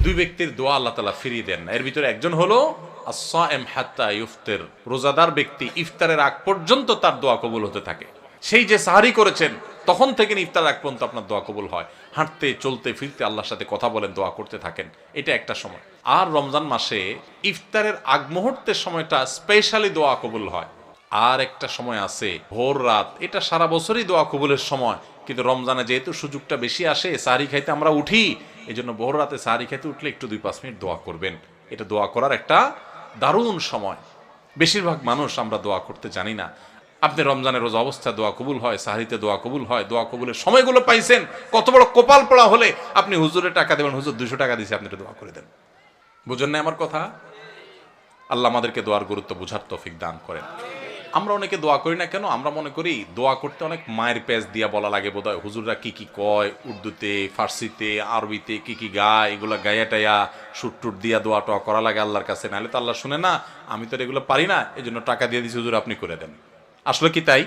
দুই ব্যক্তির দোয়া আল্লাহ তাআলা ফিরিয়ে দেন না। এর ভিতরে একজন হলো আস-সাইম হাত্তা ইফতির, রোজাদার ব্যক্তি ইফতারের আগ পর্যন্ত তার দোয়া কবুল হতে থাকে। সেই যে সাহারি করেছেন তখন থেকে ইফতার আগ পর্যন্ত আপনার দোয়া কবুল হয়। হাঁটতে চলতে ফিরতে আল্লাহর সাথে কথা বলেন, দোয়া করতে থাকেন, এটা একটা সময়। আর রমজান মাসে ইফতারের আগ মুহূর্তের সময়টা স্পেশালি দোয়া কবুল হয়। আর একটা সময় আছে ভোর রাত, এটা সারা বছরই দোয়া কবুলের সময়, কিন্তু রমজানে যেহেতু সুযোগটা বেশি আসে, সাহারি খাইতে আমরা উঠি, এই জন্য ভোর রাতে সাহারি খাইতে উঠলে একটু 2-5 মিনিট দোয়া করবেন। এটা দোয়া করার একটা দারুণ সময়। বেশিরভাগ মানুষ আমরা দোয়া করতে জানি না। আপনি রমজানের রোজা অবস্থায় দোয়া কবুল হয়, সাহারিতে দোয়া কবুল হয়, দোয়া কবুলের সময়গুলো পাইছেন, কত বড় কপাল পড়া হলে আপনি হুজুরের টাকা দেবেন, হুজুর 200 টাকা দিয়েছে, আপনি দোয়া করে দেন। বুঝেন না আমার কথা? আল্লাহ আমাদেরকে দোয়ার গুরুত্ব বুঝার তৌফিক দান করেন। আমরা অনেকে দোয়া করি না কেন? আমরা মনে করি দোয়া করতে অনেক মায়ের পেজ দিয়া বলা লাগে বোধহয়, হুজুররা কি কি কয়, উর্দুতে, ফার্সিতে, আরবিতে কি কি গায়, এগুলো গায়া টায়া সুট টুট দিয়া দোয়া টোয়া করা লাগে আল্লাহর কাছে, নাহলে তো আল্লাহ শুনে না। আমি তো এগুলো পারি না, এই জন্য টাকা দিয়ে দিচ্ছি, হুজুর আপনি করে দেন। আসলে কি তাই?